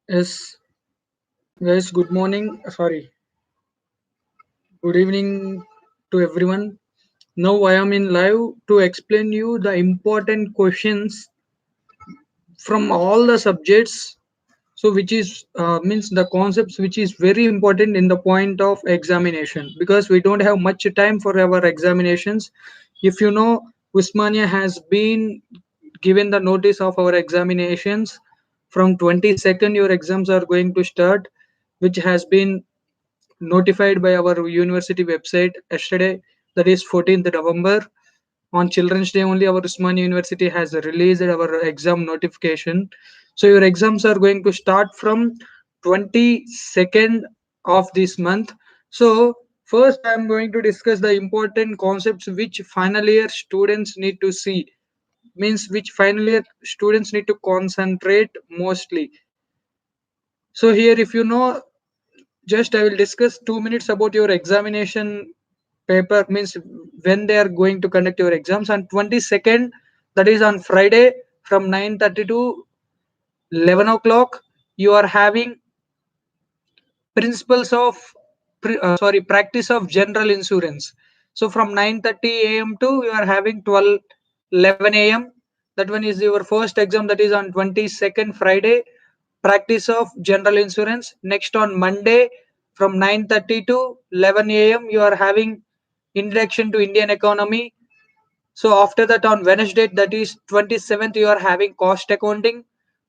Yes, guys, good morning. Good evening to everyone. Now I am in live to explain you the important questions from all the subjects. So, which is means the concepts which is very important in the point of examination because we don't have much time for our examinations. If you know, Usmania has been given the notice of our examinations from 22nd. Your exams are going to start, which has been notified by our university website yesterday, that is 14th November. On Children's Day only, our Usman University has released our exam notification. So your exams are going to start from 22nd of this month. So first I am going to discuss the important concepts which final year students need to see, means which final year students need to concentrate mostly. So here, if you know, just I will discuss 2 minutes about your examination paper, means when they are going to conduct your exams on 22nd, that is on Friday, from 9:30 to 11 o'clock. You are having principles of practice of general insurance. So from 9:30 a.m. to you are having 11 a.m. That one is your first exam, that is on 22nd Friday, practice of general insurance. Next on Monday from 9:30 to 11 a.m. you are having introduction to Indian economy. So after that, on Wednesday, that is 27th, you are having cost accounting.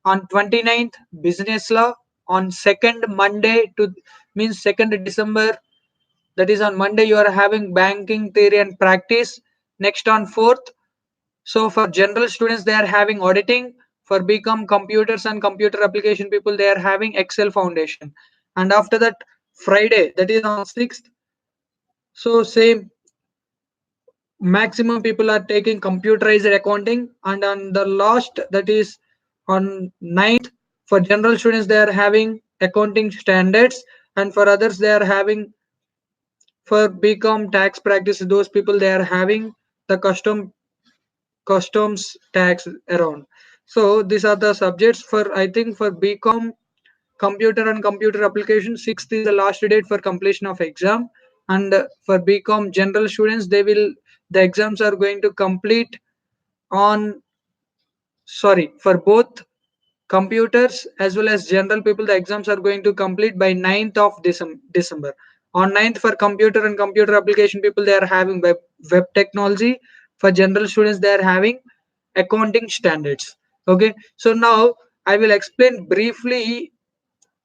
On 29th, business law. On second Monday to means 2nd December, that is on Monday, you are having banking theory and practice. Next on 4th, so for general students, they are having auditing. For bcom computers and computer application people, they are having Excel foundation. And after that, Friday, that is on 6th. So same, maximum people are taking computerized accounting. And on the last, that is on 9th, for general students they are having accounting standards, and for others they are having, for bcom tax practice, those people they are having the customs tax around. So these are the subjects. For I think for bcom computer and computer application, 6th is the last date for completion of exam. And for bcom general students, the exams are going to complete on, for both computers as well as general people, the exams are going to complete by 9th of December. On 9th, for computer and computer application people, they are having web technology. For general students, they are having accounting standards. Okay, so now I will explain briefly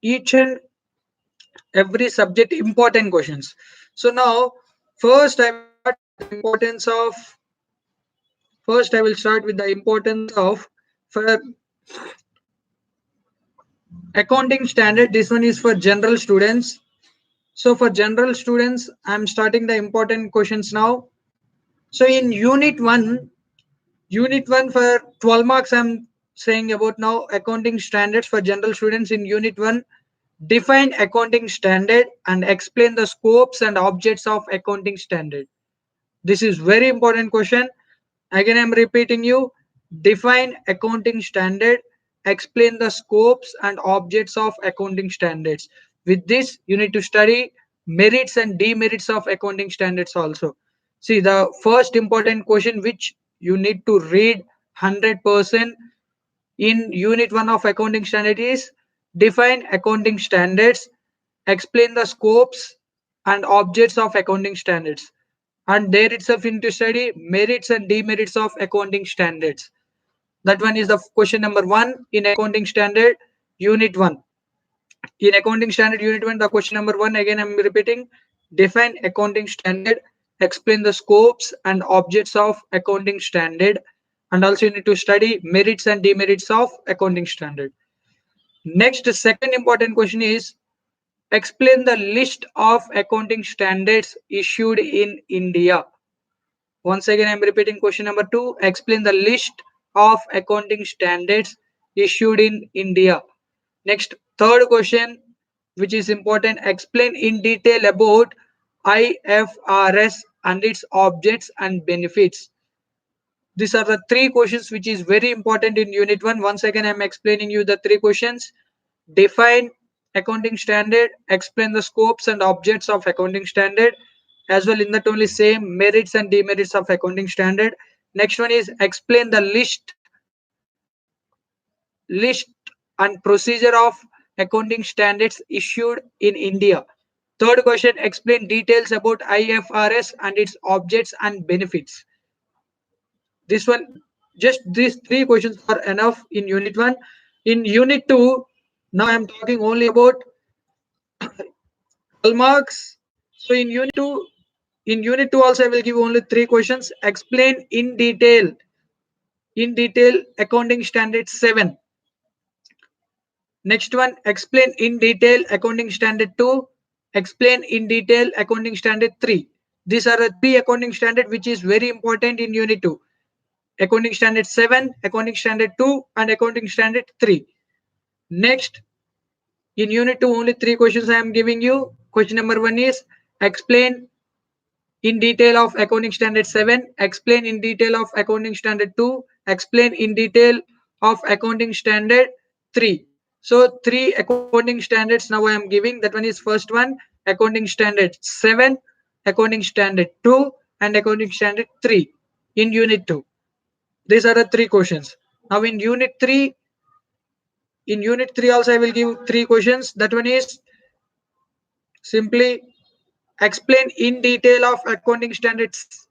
each and every subject important questions. So now, first I will start with the importance of for accounting standard. This one is for general students. So for general students, I'm starting the important questions now. So in unit 1 for 12 marks, I'm saying about now accounting standards for general students. In unit 1, define accounting standard and explain the scopes and objects of accounting standard. This is very important question. Again, I'm repeating you. Define accounting standard, explain the scopes and objects of accounting standards. With this, you need to study merits and demerits of accounting standards also. See, the first important question which you need to read 100% in unit 1 of accounting standard is define accounting standards, explain the scopes and objects of accounting standards, and there itself you need to study merits and demerits of accounting standards. That one is the question number 1 in accounting standard unit 1. In accounting standard unit 1, the question number 1, again I'm repeating, define accounting standard, explain the scopes and objects of accounting standard, and also you need to study merits and demerits of accounting standard. Next, second important question is explain the list of accounting standards issued in India. Once again, I'm repeating question number 2. Explain the list of accounting standards issued in India. Next, third question, which is important, explain in detail about IFRS and its objects and benefits. These are the three questions which is very important in unit 1. Once again, I'm explaining you the three questions. define accounting standard, explain the scopes and objects of accounting standard, as well in that only same merits and demerits of accounting standard. Next one is explain the list and procedure of accounting standards issued in India. Third question, explain details about IFRS and its objects and benefits. This one, just these three questions are enough in unit 1. In unit 2, now I am talking only about hallmarks. So in unit 2 also I will give only three questions. Explain in detail accounting standard 7. Next one, explain in detail accounting standard 2, explain in detail accounting standard 3. These are the three accounting standard which is very important in unit 2. Accounting standard 7, accounting standard 2 and accounting standard 3. Next, in unit 2 only three questions I am giving you. Question number 1 is explain in detail of accounting standard 7, explain in detail of accounting standard 2, explain in detail of accounting standard 3. So three accounting standards now I am giving. That one is first one, accounting standard 7, accounting standard 2 and accounting standard 3 in unit 2. These are the three questions. Now in unit 3 also I will give three questions. That one is simply explain in detail of accounting standards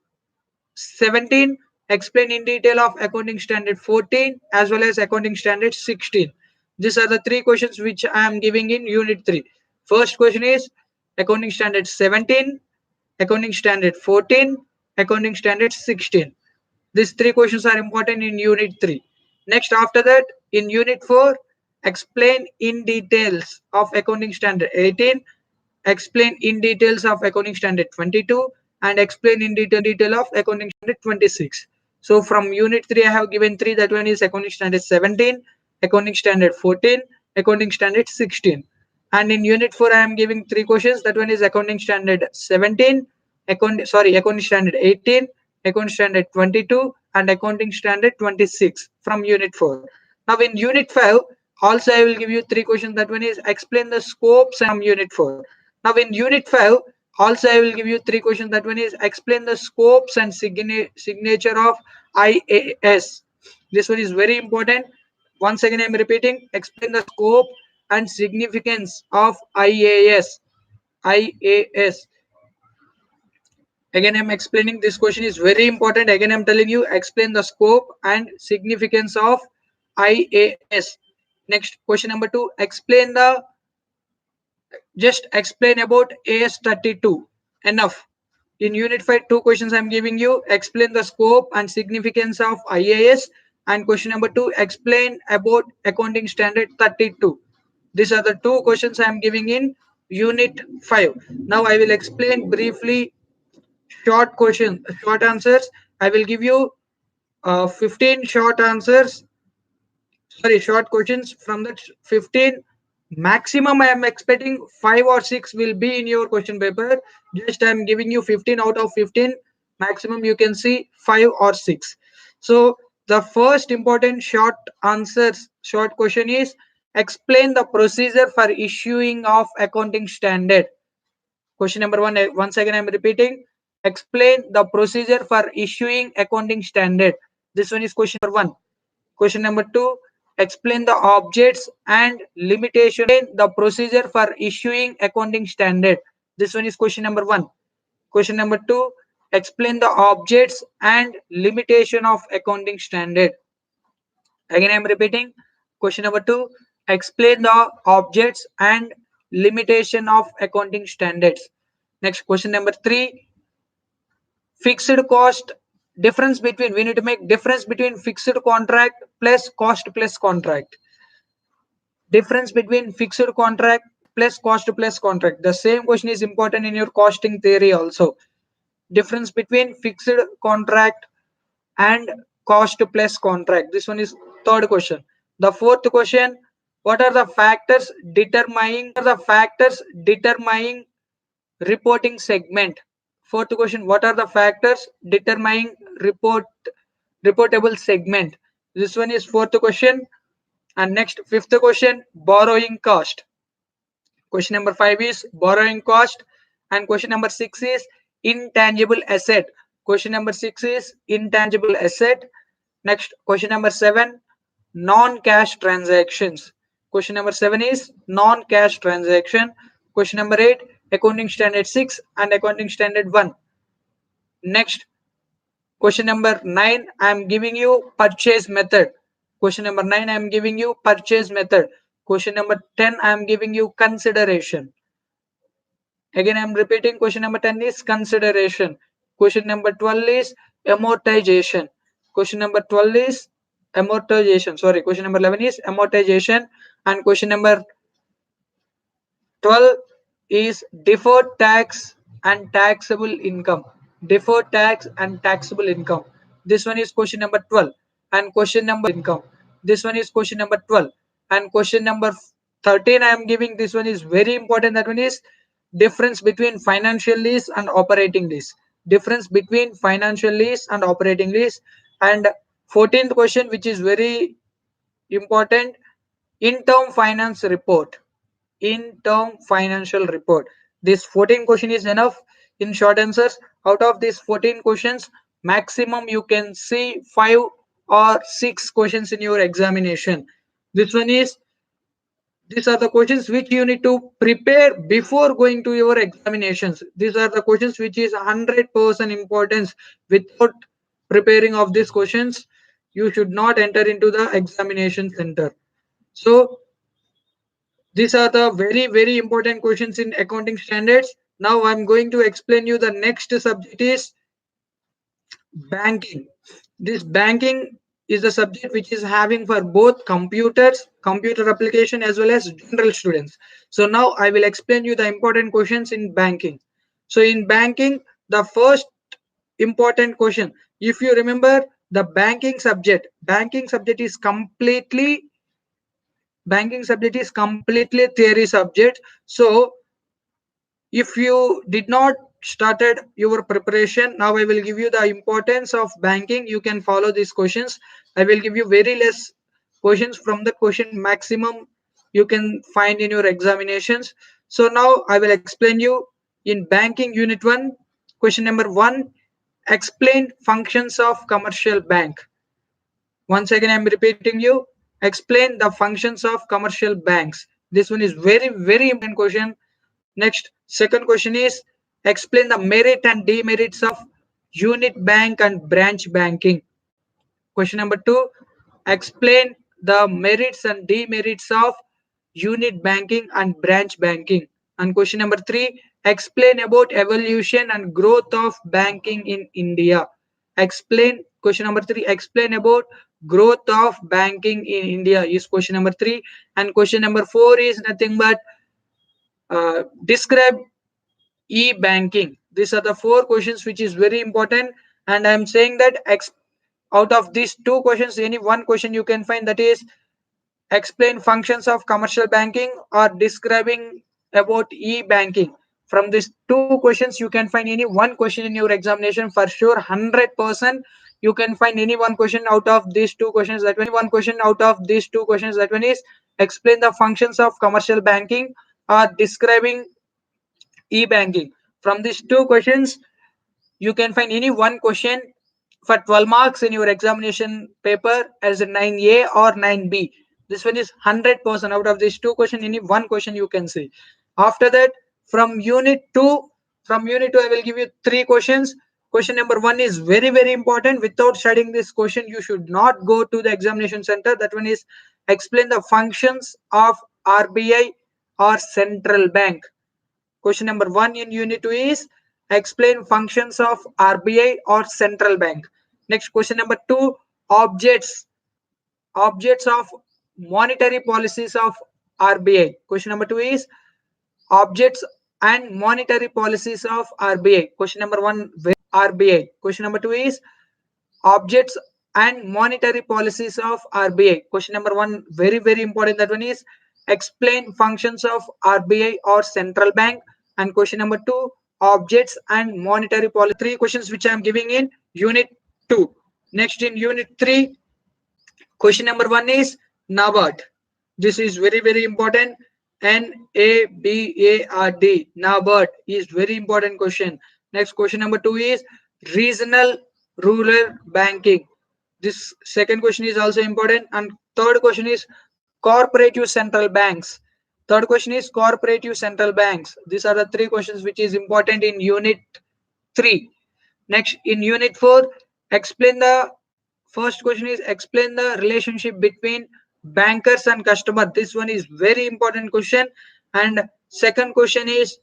17, explain in detail of accounting standard 14 as well as accounting standard 16. These are the three questions which I am giving in unit 3. First question is accounting standard 17, accounting standard 14, accounting standard 16. These three questions are important in unit 3. Next, after that, in unit 4, explain in details of accounting standard 18, explain in details of accounting standard 22, and explain in detail of accounting standard 26. So from unit 3, I have given three. That one is accounting standard 17, accounting standard 14, accounting standard 16. And in unit 4, I am giving three questions. That one is accounting standard 17, accounting standard 18, accounting standard 22, and accounting standard 26 from unit 4. Now in unit 5, also I will give you three questions. That one is explain the scopes from unit 4. Now in unit 5, also I will give you three questions. That one is explain the scopes and signature of IAS. This one is very important. Once again I am repeating, explain the scope and significance of IAS. IAS. Again, I'm explaining, this question is very important. Again, I'm telling you, explain the scope and significance of IAS. Next, question number 2, just explain about AS32. Enough. In unit 5, two questions I'm giving you. Explain the scope and significance of IAS. And question number 2, explain about accounting standard 32. These are the two questions I'm giving in unit 5. Now I will explain briefly short answers. I will give you 15 short questions. From that 15, maximum I am expecting 5 or 6 will be in your question paper. Just I am giving you 15 out of 15. Maximum you can see 5 or 6. So the first important short question is explain the procedure for issuing of accounting standard. Question number 1, once again I am repeating, explain the procedure for issuing accounting standard. This one is question number 1. Question number 2, explain the objects and limitation, the procedure for issuing accounting standard. This one is question number 1. Question number 2, explain the objects and limitation of accounting standard. Again I am repeating, question number 2, explain the objects and limitation of accounting standards. Next, question number 3, fixed cost difference between, we need to make difference between fixed contract plus cost plus contract. Difference between fixed contract plus cost plus contract. The same question is important in your costing theory also. Difference between fixed contract and cost plus contract. This one is third question. The fourth question, what are the factors determining reporting segment? Fourth question, what are the factors determining reportable segment? This one is fourth question. And next, fifth question, borrowing cost. Question number 5 is borrowing cost. And question number 6 is intangible asset. Question number 6 is intangible asset. Next, question number 7, non-cash transactions. Question number 7 is non-cash transaction. Question number 8, accounting standard 6 and accounting standard 1. Next, question number 9, I am giving you purchase method. Question number 9, I am giving you purchase method. Question number 10, I am giving you consideration. Again, I am repeating, question number 10 is consideration. Question number 12 is amortization. Question number 12 is amortization. Sorry, question number 11 is amortization. And question number 12 is deferred tax and taxable income. Deferred tax and taxable income. This one is question number 12. And question number income. This one is question number 12. And question number 13 I am giving. This one is very important. That one is difference between financial lease and operating lease. Difference between financial lease and operating lease. And 14th question, which is very important, in-term finance report. In-term financial report. This 14 question is enough. In short answers, out of these 14 questions, maximum you can see 5 or 6 questions in your examination. This one is, these are the questions which you need to prepare before going to your examinations. These are the questions which is 100% importance. Without preparing of these questions, you should not enter into the examination center. So these are the very important questions in accounting standards. Now I'm going to explain you the next subject is banking. This banking is the subject which is having for both computers, computer application, as well as general students. So now I will explain you the important questions in banking. So in banking, the first important question, if you remember, the banking subject is completely theory subject. So if you did not started your preparation, now I will give you the importance of banking. You can follow these questions. I will give you very less questions from the question maximum you can find in your examinations. So now I will explain you in banking unit 1. Question number 1, explain functions of commercial bank. Once again, I'm repeating you, explain the functions of commercial banks. This one is very important question. Next, second question is, explain the merit and demerits of unit bank and branch banking. Question number 2, explain the merits and demerits of unit banking and branch banking. And question number 3, explain about evolution and growth of banking in India. Explain, question number 3, explain about growth of banking in India is question number 3. And question number 4 is nothing but describe e-banking. These are the 4 questions which is very important. And I'm saying that out of these 2 questions, any one question you can find, that is explain functions of commercial banking or describing about e-banking. From these 2 questions, you can find any one question in your examination for sure. 100% you can find any one question out of these 2 questions. That one question out of these 2 questions, that one is explain the functions of commercial banking or describing e-banking. From these 2 questions, you can find any one question for 12 marks in your examination paper as a 9A or 9B. This one is 100% out of these 2 questions, any one question you can see. After that, from unit 2, I will give you 3 questions. Question number 1 is very important. Without studying this question, you should not go to the examination center. That one is explain the functions of RBI or central bank. Question number 1 in unit 2 is explain functions of RBI or central bank. Next, question number 2, objects of monetary policies of RBI. Question number 2 is objects and monetary policies of RBI. Question number 1, RBI. Question number 2 is objects and monetary policies of RBI. Question number 1, very important. That one is explain functions of RBI or central bank. And question number 2, objects and monetary policy. 3 questions which I am giving in unit 2. Next, in unit 3, question number 1 is NABARD. This is very, very important. NABARD. NABARD is very important question. Next question number 2 is regional rural banking. This second question is also important. And third question is cooperative central banks. Third question is cooperative central banks. These are the three questions which is important in unit 3. Next, in unit 4, explain the first question is explain the relationship between bankers and customer. This one is very important question. And second question is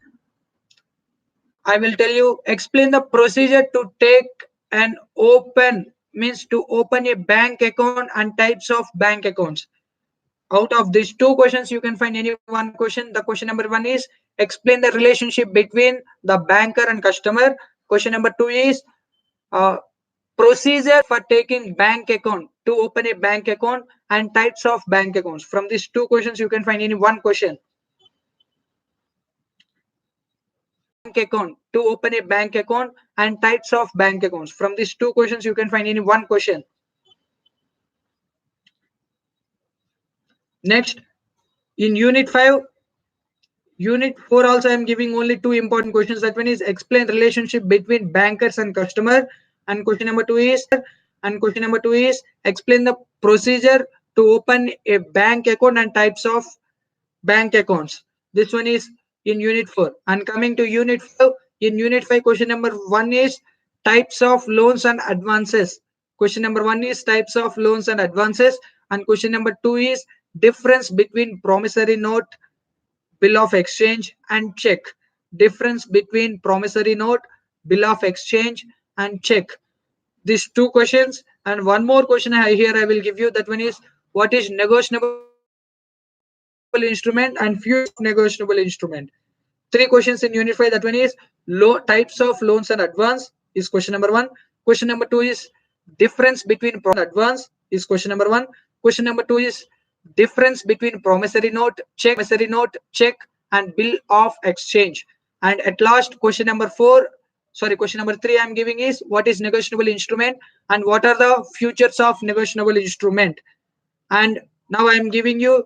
I will tell you explain the procedure to take an open means to open a bank account and types of bank accounts. Out of these two questions you can find any one question. The question number 1 is explain the relationship between the banker and customer. Question number 2 is uh, procedure for taking bank account to open a bank account and types of bank accounts. From these two questions you can find any one question. Bank account to open a bank account and types of bank accounts. From these two questions you can find any one question. Next, in unit 5, unit 4 also I am giving only two important questions. That one is explain relationship between bankers and customer, and question number 2 is explain the procedure to open a bank account and types of bank accounts. This one is in unit 4. And coming to unit 5, in unit 5 question number 1 is types of loans and advances. Question number 1 is types of loans and advances, and question number 2 is difference between promissory note, bill of exchange and check. Difference between promissory note, bill of exchange and check. These two questions. And one more question I will give you. That one is what is negotiable instrument and future negotiable instrument. Three questions in unit 5. That one is types of loans and advance is question number 1. Question number 2 is difference between advance is question number 1. Question number 2 is difference between promissory note, check and bill of exchange. And at last question number 3 I am giving is what is negotiable instrument and what are the futures of negotiable instrument. And now I am giving you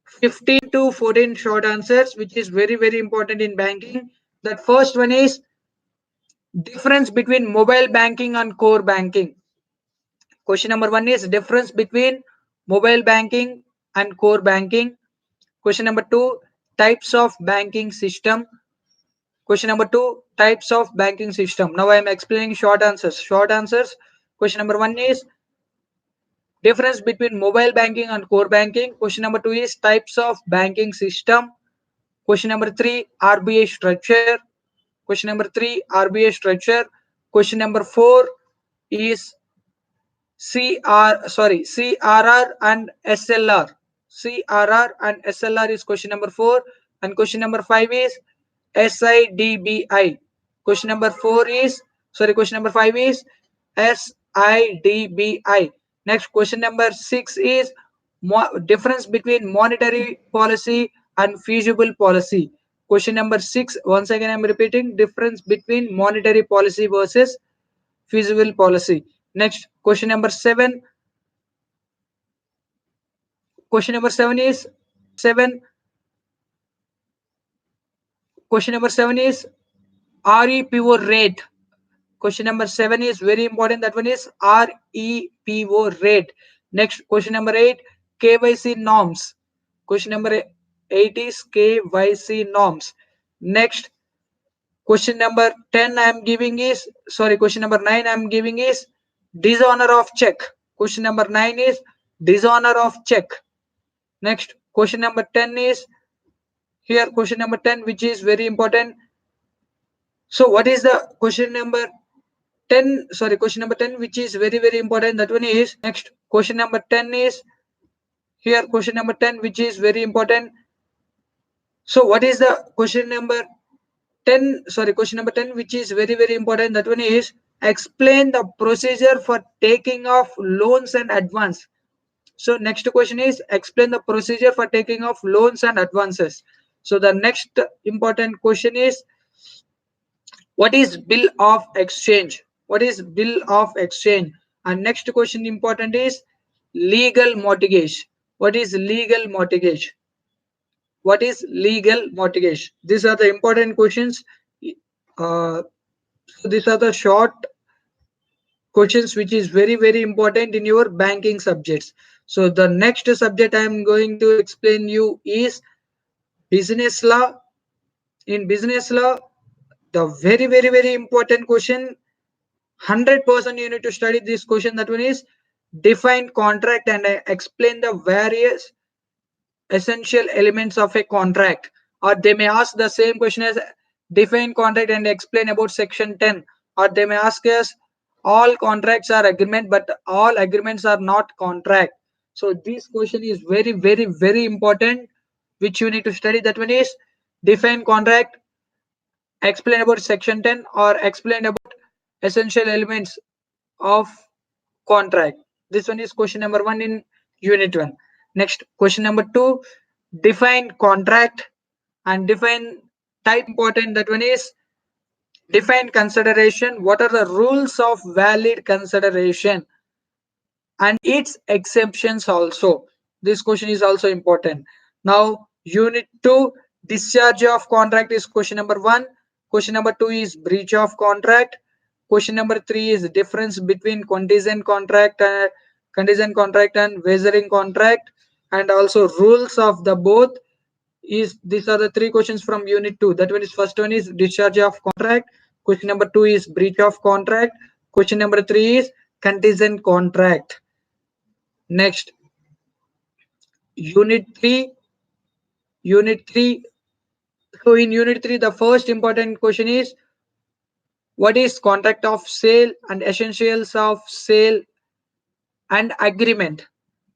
15 to 14 short answers which is very, very important in banking. That first one is difference between mobile banking and core banking. Question number 1 is difference between mobile banking and core banking. Question number 2, types of banking system. Question number 2, types of banking system. Now I am explaining short answers. Question number 1 is difference between mobile banking and core banking. Question number 2 is types of banking system. Question number 3, RBI structure. Question number 3, RBI structure. Question number 4 is CRR and SLR. CRR and SLR is question number 4. And question number 5 is SIDBI. Question number 5 is SIDBI. Next, question number 6 is difference between monetary policy and feasible policy. Question number 6, once again I am repeating, difference between monetary policy versus feasible policy. Next, question number 7. Question number 7 is REPO rate. Question number 7 is very important. That one is REPO rate. Next, question number 8, KYC norms. Question number 8 is KYC norms. Next, question number 10 I am giving is question number 9 I am giving is dishonor of check. Question number 9 is dishonor of check. Next, question number 10 is question number 10 which is very important. So what is the question number 10? Question number 10 which is very, very important. That one is next. Question number 10 is question number 10 which is very important. So what is the question number 10? Question number 10 which is very, very important. That one is explain the procedure for taking of loans and advance. So next question is explain the procedure for taking of loans and advances. So the next important question is what is bill of exchange? What is bill of exchange? And next question important is legal mortgage. What is legal mortgage? What is legal mortgage? These are the important questions. Uh, so these are the short questions which is very important in your banking subjects. So the next subject I am going to explain you is business law. In business law, the very important question, 100% you need to study this question. That one is define contract and explain the various essential elements of a contract. Or they may ask the same question as define contract and explain about section 10. Or they may ask us all contracts are agreement but all agreements are not contract. So this question is very important which you need to study. That one is define contract, explain about section 10, or explain about essential elements of contract. This one is question number 1 in unit 1. Next, question number 2, define contract and define type important. That one is define consideration. What are the rules of valid consideration and its exemptions also? This question is also important. Now, unit 2, discharge of contract is question number 1. Question number 2 is breach of contract. Question number 3 is difference between contingent contract and wagering contract, and also rules of the both. Is these are the three questions from unit 2. That one is first one is discharge of contract. Question number 2 is breach of contract. Question number 3 is contingent contract. Next, unit 3. Unit 3. So in unit 3, the first important question is what is contract of sale and essentials of sale and agreement.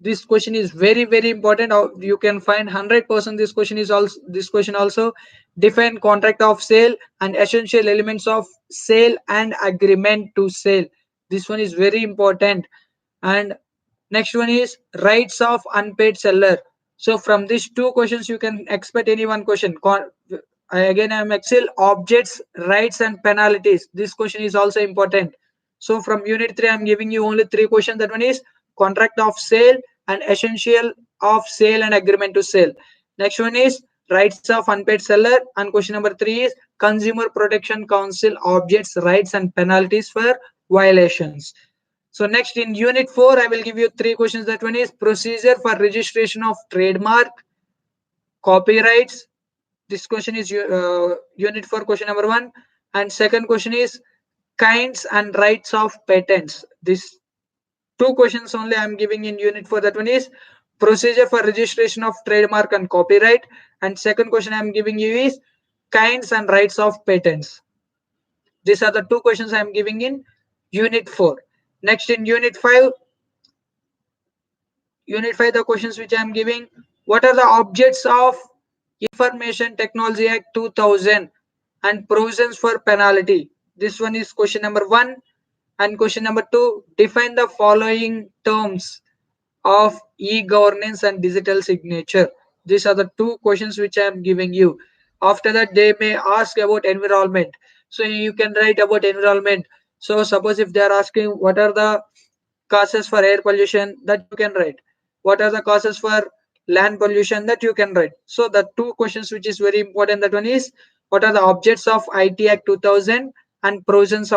This question is very important. You can find 100% this question also. Define contract of sale and essential elements of sale and agreement to sale. This one is very important. And next one is rights of unpaid seller. So from these two questions you can expect any one question. Again I am excel objects, rights and penalties. This question is also important. So from unit 3 I am giving you only three questions. That one is contract of sale and essential of sale and agreement to sale. Next one is rights of unpaid seller, and question number 3 is consumer protection council objects, rights and penalties for violations. So next in unit 4 I will give you three questions. That one is procedure for registration of trademark, copyrights. This question is unit 4 question number 1, and second question is kinds and rights of patents. This two questions only I am giving in unit 4. That one is procedure for registration of trademark and copyright, and second question I am giving you is kinds and rights of patents. These are the two questions I am giving in unit 4. Next in unit 5, the questions which I am giving, what are the objects of Information Technology Act 2000 and provisions for penalty? This one is question number 1. And question number 2, define the following terms of e-governance and digital signature. These are the two questions which I am giving you. After that they may ask about environment. So you can write about environment. So suppose if they are asking what are the causes for air pollution, that you can write. What are the causes for land pollution, that you can write. So the two questions which is very important, that one is what are the objects of IT Act 2000 and provisions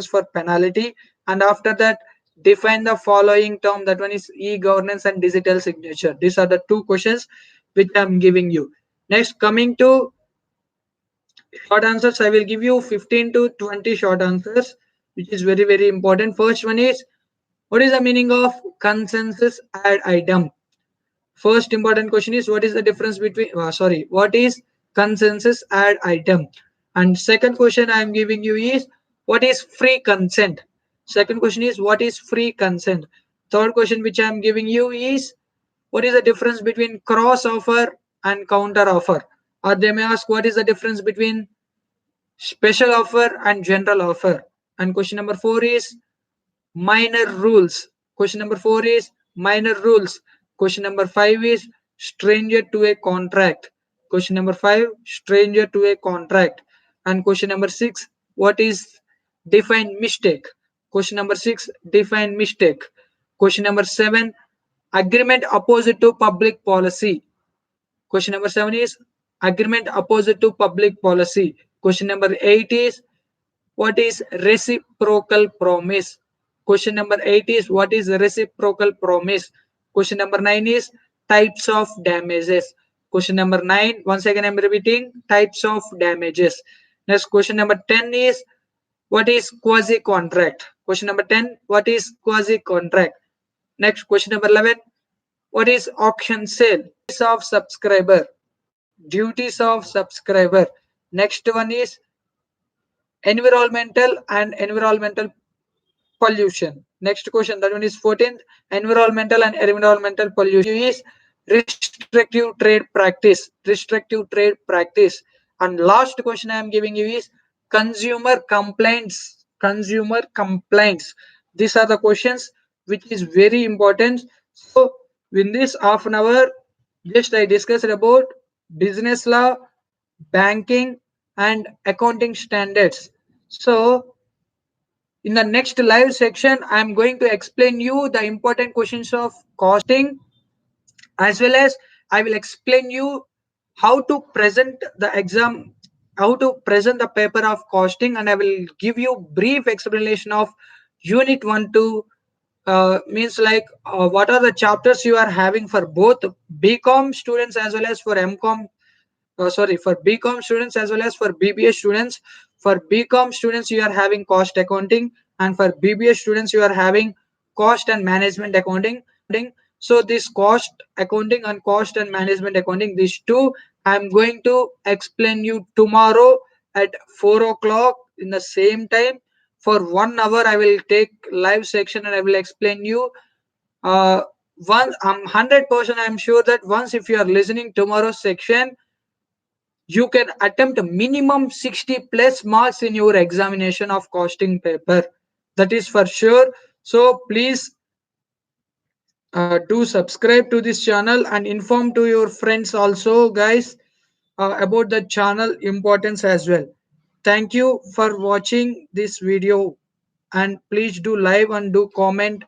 for penalty, and after that define the following term. That one is e-governance and digital signature. These are the two questions which I am giving you. Next, coming to short answers, I will give you 15 to 20 short answers which is very important. First one is what is the meaning of consensus add item? First important question is what is the difference between what is consensus add item? And second question I am giving you is what is free consent? Second question is what is free consent? Third question which I am giving you is what is the difference between cross offer and counter offer? Or they may ask what is the difference between special offer and general offer? And question number 4 is minor rules. Question number 4 is minor rules. Question number 5 is stranger to a contract. Question number 5, stranger to a contract. And question number 6, what is define mistake? Question number 6, define mistake. Question number 7, agreement opposite to public policy? Question number 7 is agreement opposite to public policy. Question number 8 is what is reciprocal promise? Question number 8 is what is reciprocal promise? Question number 9 is types of damages. Question number 9, once again I'm repeating, types of damages. Next question number 10 is what is quasi contract? Question number 10, what is quasi contract? Next question number 11, what is auction sale? Of subscriber, duties of subscriber. Next one is environmental pollution. Next question, that one is 14th, environmental and environmental pollution is restrictive trade practice. Restrictive trade practice. And last question I am giving you is consumer complaints. Consumer complaints. These are the questions which is very important. So in this half an hour, just I discussed about business law, banking, and accounting standards. So in the next live section, I am going to explain you the important questions of costing, as well as I will explain you how to present the exam, how to present the paper of costing, and I will give you brief explanation of unit 1 to means like what are the chapters you are having for both bcom students as well as for mcom, sorry, for bcom students as well as for bbA students. For bcom students you are having cost accounting, and for bbA students you are having cost and management accounting. So this cost accounting and cost and management accounting, these two I'm going to explain you tomorrow at 4 o'clock in the same time. For 1 hour I will take live section and I will explain you uh, one. I'm 100% I'm sure that once if you are listening tomorrow's section, you can attempt a minimum 60 plus marks in your examination of costing paper. That is for sure. So please do subscribe to this channel and inform to your friends also, guys, about the channel importance as well. Thank you for watching this video, and please do like and do comment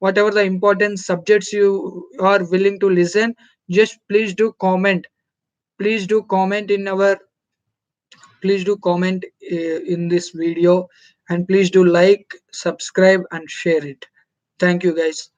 whatever the important subjects you are willing to listen. Just please do comment. Please do comment in our, please do comment in this video, and please do like, subscribe and share it. Thank you guys.